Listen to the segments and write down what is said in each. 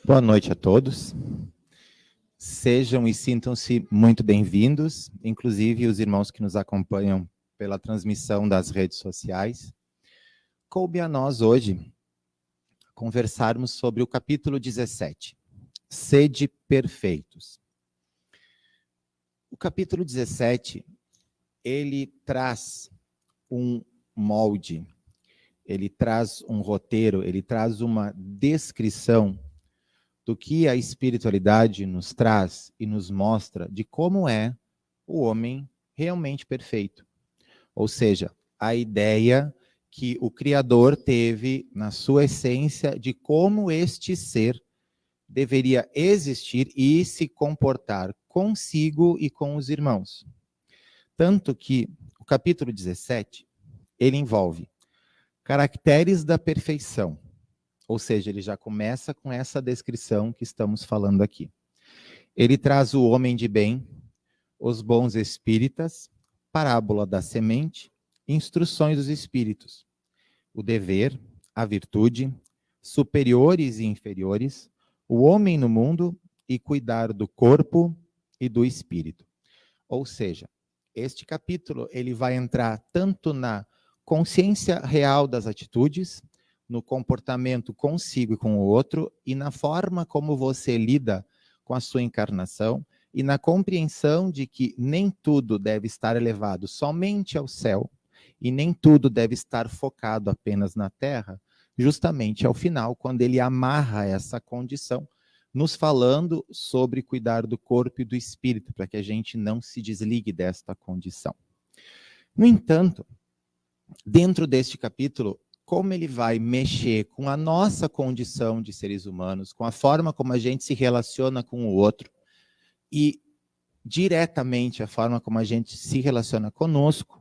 Boa noite a todos. Sejam e sintam-se muito bem-vindos, inclusive os irmãos que nos acompanham pela transmissão das redes sociais. Coube a nós hoje conversarmos sobre o capítulo 17, Sede Perfeitos. O capítulo 17, ele traz um molde, ele traz um roteiro, ele traz uma descrição do que a espiritualidade nos traz e nos mostra de como é o homem realmente perfeito. Ou seja, a ideia que o Criador teve na sua essência de como este ser deveria existir e se comportar consigo e com os irmãos. Tanto que o capítulo 17, ele envolve caracteres da perfeição. Ou seja, ele já começa com essa descrição que estamos falando aqui. Ele traz o homem de bem, os bons espíritas, parábola da semente, instruções dos espíritos, o dever, a virtude, superiores e inferiores, o homem no mundo e cuidar do corpo e do espírito. Ou seja, este capítulo ele vai entrar tanto na consciência real das atitudes, no comportamento consigo e com o outro, e na forma como você lida com a sua encarnação, e na compreensão de que nem tudo deve estar elevado somente ao céu, e nem tudo deve estar focado apenas na terra, justamente ao final, quando ele amarra essa condição, nos falando sobre cuidar do corpo e do espírito, para que a gente não se desligue desta condição. No entanto, dentro deste capítulo, como ele vai mexer com a nossa condição de seres humanos, com a forma como a gente se relaciona com o outro e diretamente a forma como a gente se relaciona conosco,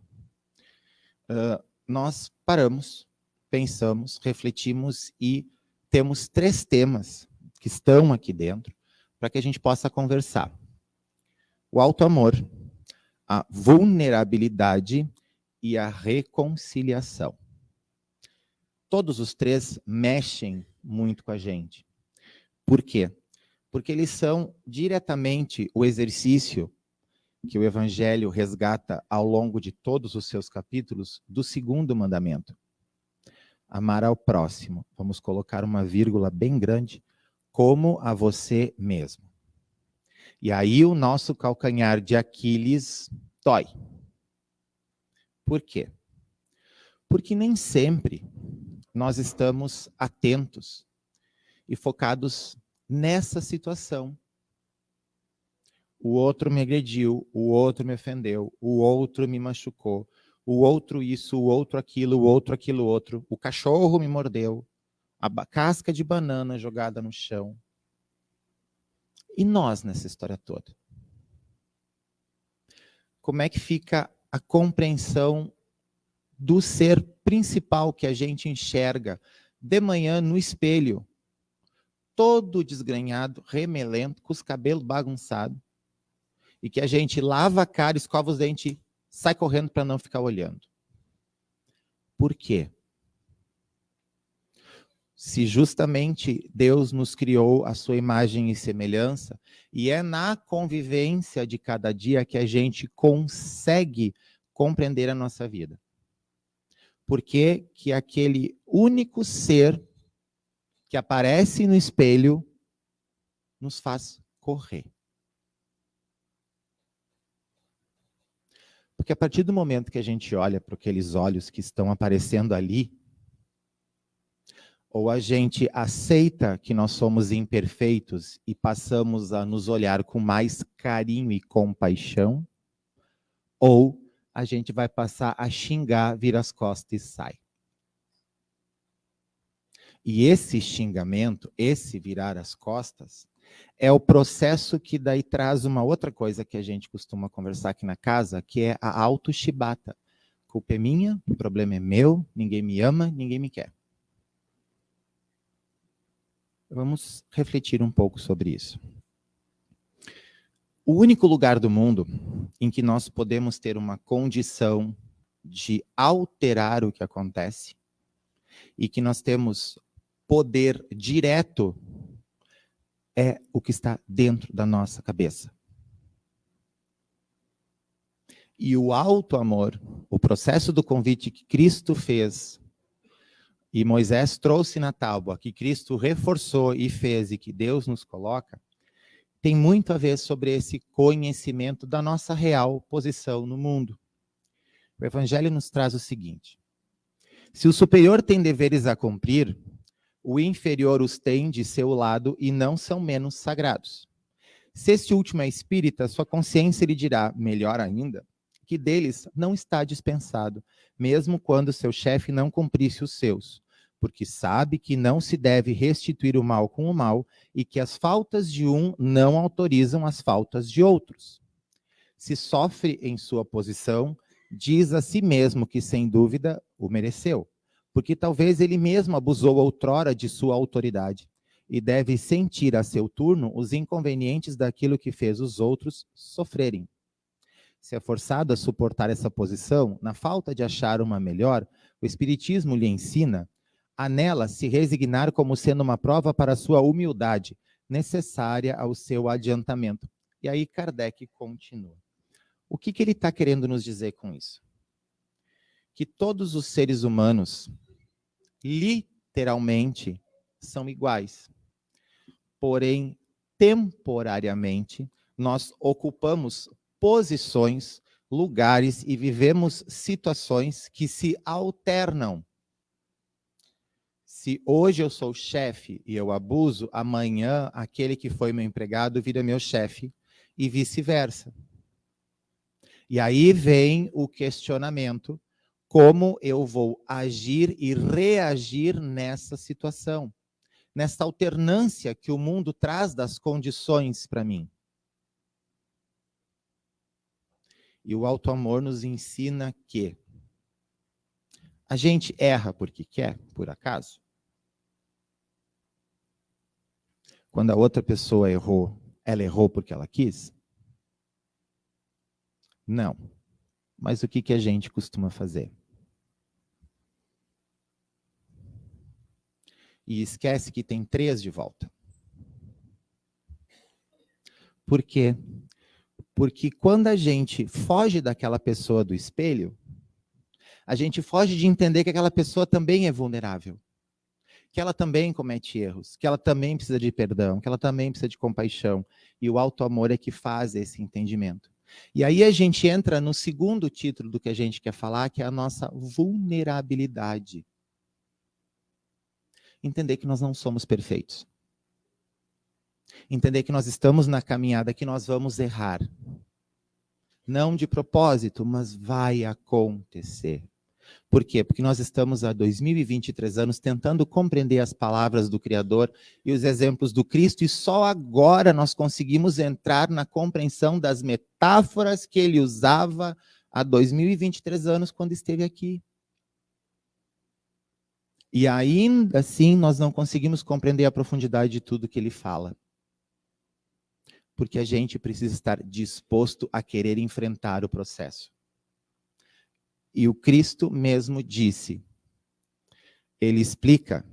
nós paramos, pensamos, refletimos e temos 3 temas que estão aqui dentro para que a gente possa conversar. O auto-amor, a vulnerabilidade e a reconciliação. Todos os 3 mexem muito com a gente. Por quê? Porque eles são diretamente o exercício que o Evangelho resgata ao longo de todos os seus capítulos do 2º mandamento. Amar ao próximo. Vamos colocar uma vírgula bem grande, como a você mesmo. E aí o nosso calcanhar de Aquiles dói. Por quê? Porque nem sempre nós estamos atentos e focados nessa situação. O outro me agrediu, o outro me ofendeu, o outro me machucou, o outro isso, o outro aquilo outro, o cachorro me mordeu, a casca de banana jogada no chão. E nós nessa história toda? Como é que fica a compreensão do ser principal que a gente enxerga de manhã no espelho, todo desgrenhado, remelento, com os cabelos bagunçados, e que a gente lava a cara, escova os dentes e sai correndo para não ficar olhando? Por quê? Se justamente Deus nos criou a sua imagem e semelhança, e é na convivência de cada dia que a gente consegue compreender a nossa vida. Por que que aquele único ser que aparece no espelho nos faz correr? Porque a partir do momento que a gente olha para aqueles olhos que estão aparecendo ali, ou a gente aceita que nós somos imperfeitos e passamos a nos olhar com mais carinho e compaixão, ou a gente vai passar a xingar, vira as costas e sai. E esse xingamento, esse virar as costas, é o processo que daí traz uma outra coisa que a gente costuma conversar aqui na casa, que é a auto-chibata. Culpa é minha, o problema é meu, ninguém me ama, ninguém me quer. Vamos refletir um pouco sobre isso. O único lugar do mundo em que nós podemos ter uma condição de alterar o que acontece e que nós temos poder direto é o que está dentro da nossa cabeça. E o alto amor, o processo do convite que Cristo fez, e Moisés trouxe na tábua, que Cristo reforçou e fez e que Deus nos coloca, tem muito a ver sobre esse conhecimento da nossa real posição no mundo. O Evangelho nos traz o seguinte: se o superior tem deveres a cumprir, o inferior os tem de seu lado e não são menos sagrados. Se este último é espírita, sua consciência lhe dirá, melhor ainda, que deles não está dispensado, mesmo quando seu chefe não cumprisse os seus, porque sabe que não se deve restituir o mal com o mal e que as faltas de um não autorizam as faltas de outros. Se sofre em sua posição, diz a si mesmo que, sem dúvida, o mereceu, porque talvez ele mesmo abusou outrora de sua autoridade e deve sentir a seu turno os inconvenientes daquilo que fez os outros sofrerem. Se é forçado a suportar essa posição, na falta de achar uma melhor, o Espiritismo lhe ensina a nela se resignar como sendo uma prova para a sua humildade, necessária ao seu adiantamento. E aí Kardec continua. O que ele está querendo nos dizer com isso? Que todos os seres humanos, literalmente, são iguais. Porém, temporariamente, nós ocupamos posições, lugares e vivemos situações que se alternam. Se hoje eu sou chefe e eu abuso, amanhã aquele que foi meu empregado vira meu chefe e vice-versa. E aí vem o questionamento: como eu vou agir e reagir nessa situação? Nessa alternância que o mundo traz das condições para mim. E o alto amor nos ensina que a gente erra porque quer, por acaso? Quando a outra pessoa errou, ela errou porque ela quis? Não. Mas o que a gente costuma fazer? E esquece que tem 3 de volta. Por quê? Porque quando a gente foge daquela pessoa do espelho, a gente foge de entender que aquela pessoa também é vulnerável, que ela também comete erros, que ela também precisa de perdão, que ela também precisa de compaixão. E o alto amor é que faz esse entendimento. E aí a gente entra no segundo título do que a gente quer falar, que é a nossa vulnerabilidade. Entender que nós não somos perfeitos. Entender que nós estamos na caminhada, que nós vamos errar. Não de propósito, mas vai acontecer. Por quê? Porque nós estamos há 2023 anos tentando compreender as palavras do Criador e os exemplos do Cristo, e só agora nós conseguimos entrar na compreensão das metáforas que ele usava há 2023 anos quando esteve aqui. E ainda assim nós não conseguimos compreender a profundidade de tudo que ele fala. Porque a gente precisa estar disposto a querer enfrentar o processo. E o Cristo mesmo disse, ele explica,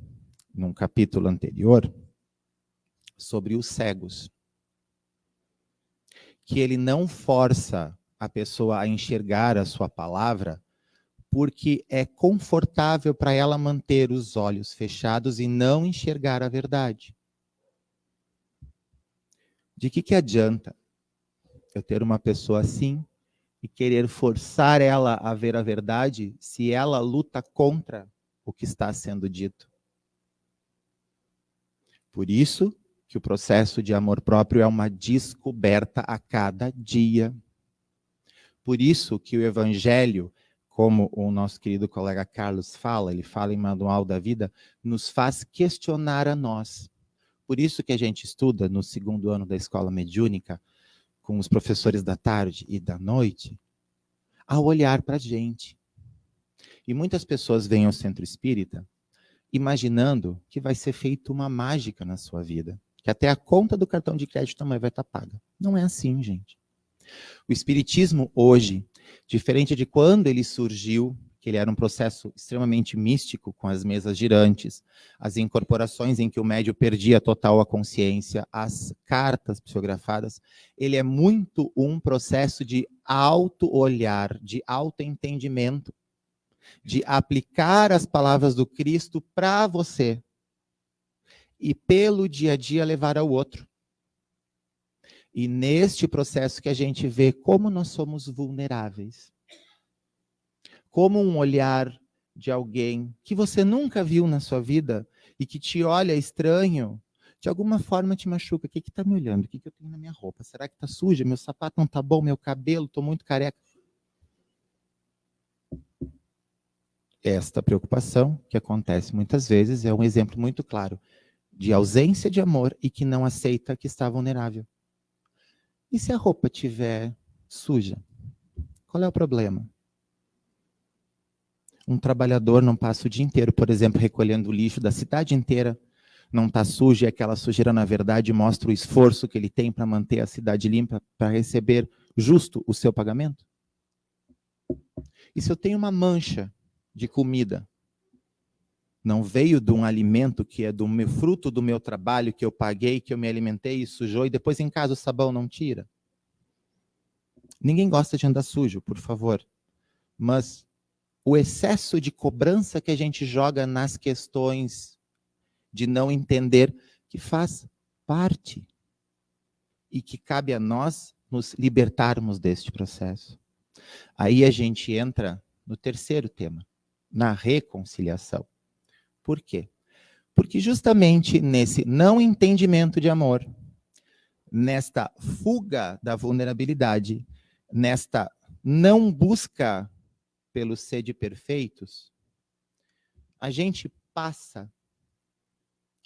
num capítulo anterior, sobre os cegos. Que ele não força a pessoa a enxergar a sua palavra, porque é confortável para ela manter os olhos fechados e não enxergar a verdade. De que adianta eu ter uma pessoa assim e querer forçar ela a ver a verdade se ela luta contra o que está sendo dito? Por isso que o processo de amor próprio é uma descoberta a cada dia. Por isso que o Evangelho, como o nosso querido colega Carlos fala, ele fala em Manual da Vida, nos faz questionar a nós. Por isso que a gente estuda no 2º ano da escola mediúnica, com os professores da tarde e da noite, a olhar para a gente. E muitas pessoas vêm ao centro espírita imaginando que vai ser feita uma mágica na sua vida, que até a conta do cartão de crédito também vai estar paga. Não é assim, gente. O espiritismo hoje, diferente de quando ele surgiu, que ele era um processo extremamente místico, com as mesas girantes, as incorporações em que o médium perdia total a consciência, as cartas psicografadas, ele é muito um processo de auto-olhar, de auto-entendimento, de aplicar as palavras do Cristo para você e pelo dia a dia levar ao outro. E neste processo que a gente vê como nós somos vulneráveis. Como um olhar de alguém que você nunca viu na sua vida e que te olha estranho, de alguma forma te machuca. O que está me olhando? O que eu tenho na minha roupa? Será que está suja? Meu sapato não está bom? Meu cabelo? Estou muito careca. Esta preocupação, que acontece muitas vezes, é um exemplo muito claro de ausência de amor e que não aceita que está vulnerável. E se a roupa estiver suja? Qual é o problema? Um trabalhador não passa o dia inteiro, por exemplo, recolhendo o lixo da cidade inteira, não está sujo, e aquela sujeira, na verdade, mostra o esforço que ele tem para manter a cidade limpa, para receber justo o seu pagamento? E se eu tenho uma mancha de comida, não veio de um alimento que é do meu fruto do meu trabalho, que eu paguei, que eu me alimentei e sujou, e depois em casa o sabão não tira? Ninguém gosta de andar sujo, por favor. Mas o excesso de cobrança que a gente joga nas questões de não entender que faz parte e que cabe a nós nos libertarmos deste processo. Aí a gente entra no terceiro tema, na reconciliação. Por quê? Porque justamente nesse não entendimento de amor, nesta fuga da vulnerabilidade, nesta não busca pelo ser de perfeitos, a gente passa.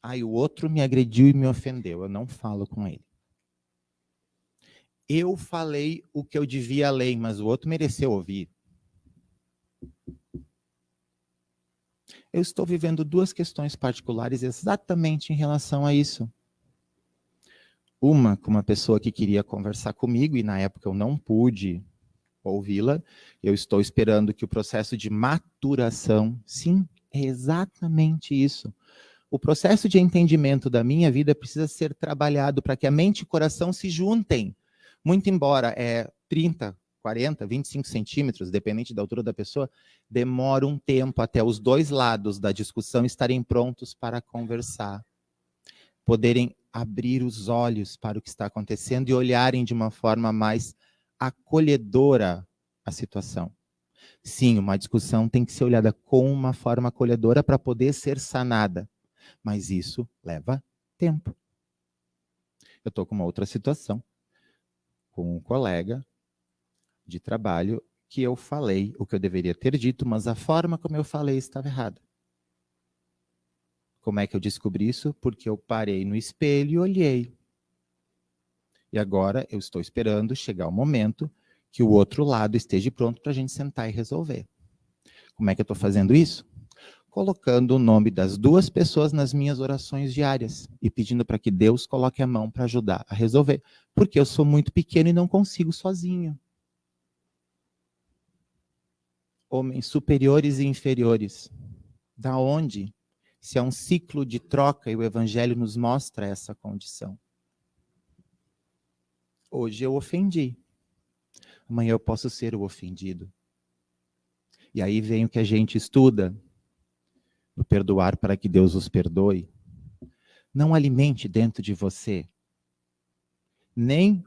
Ai, o outro me agrediu e me ofendeu, eu não falo com ele. Eu falei o que eu devia ler, mas o outro mereceu ouvir. Eu estou vivendo duas questões particulares exatamente em relação a isso. Uma com uma pessoa que queria conversar comigo e na época eu não pude ouvi-la. Eu estou esperando que o processo de maturação, sim, é exatamente isso. O processo de entendimento da minha vida precisa ser trabalhado para que a mente e o coração se juntem. Muito embora 30, 40, 25 centímetros, dependente da altura da pessoa, demora um tempo até os dois lados da discussão estarem prontos para conversar. Poderem abrir os olhos para o que está acontecendo e olharem de uma forma mais acolhedora a situação. Sim, uma discussão tem que ser olhada com uma forma acolhedora para poder ser sanada. Mas isso leva tempo. Eu estou com uma outra situação, com um colega de trabalho, que eu falei o que eu deveria ter dito, mas a forma como eu falei estava errada. Como é que eu descobri isso? Porque eu parei no espelho e olhei. E agora eu estou esperando chegar o momento que o outro lado esteja pronto para a gente sentar e resolver. Como é que eu estou fazendo isso? Colocando o nome das duas pessoas nas minhas orações diárias e pedindo para que Deus coloque a mão para ajudar a resolver. Porque eu sou muito pequeno e não consigo sozinho. Homens superiores e inferiores. Da onde? Se é um ciclo de troca e o Evangelho nos mostra essa condição. Hoje eu ofendi. Amanhã eu posso ser o ofendido. E aí vem o que a gente estuda, no perdoar para que Deus os perdoe. Não alimente dentro de você nem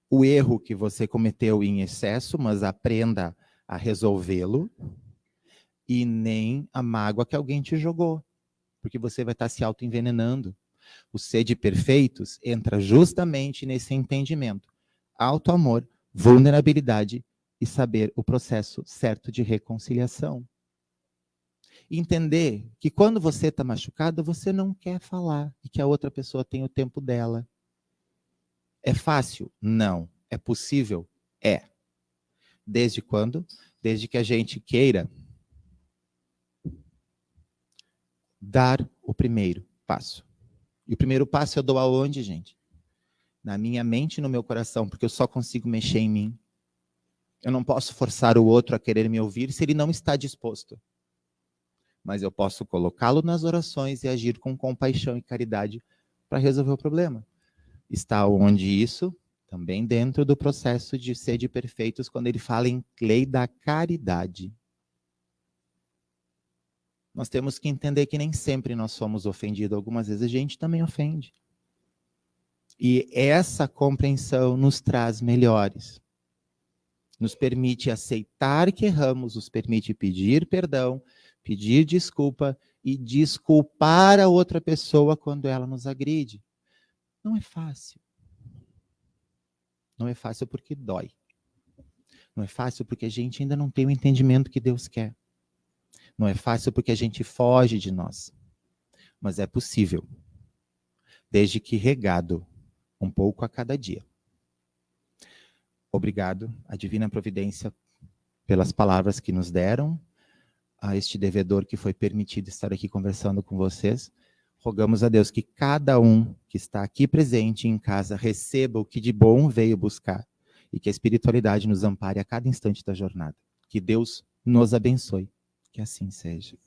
o erro que você cometeu em excesso, mas aprenda a resolvê-lo, e nem a mágoa que alguém te jogou, porque você vai estar se autoenvenenando. O ser de perfeitos entra justamente nesse entendimento. Auto-amor, vulnerabilidade e saber o processo certo de reconciliação. Entender que quando você está machucado, você não quer falar e que a outra pessoa tem o tempo dela. É fácil? Não. É possível? É. Desde quando? Desde que a gente queira dar o primeiro passo. E o primeiro passo eu dou aonde, gente? Na minha mente e no meu coração, porque eu só consigo mexer em mim. Eu não posso forçar o outro a querer me ouvir se ele não está disposto. Mas eu posso colocá-lo nas orações e agir com compaixão e caridade para resolver o problema. Está onde isso? Também dentro do processo de sede perfeitos, quando ele fala em lei da caridade. Nós temos que entender que nem sempre nós somos ofendidos. Algumas vezes a gente também ofende. E essa compreensão nos traz melhores. Nos permite aceitar que erramos, nos permite pedir perdão, pedir desculpa e desculpar a outra pessoa quando ela nos agride. Não é fácil. Não é fácil porque dói. Não é fácil porque a gente ainda não tem o entendimento que Deus quer. Não é fácil porque a gente foge de nós. Mas é possível. Desde que regado um pouco a cada dia. Obrigado à Divina Providência pelas palavras que nos deram, a este devedor que foi permitido estar aqui conversando com vocês. Rogamos a Deus que cada um que está aqui presente em casa receba o que de bom veio buscar e que a espiritualidade nos ampare a cada instante da jornada. Que Deus nos abençoe. Que assim seja.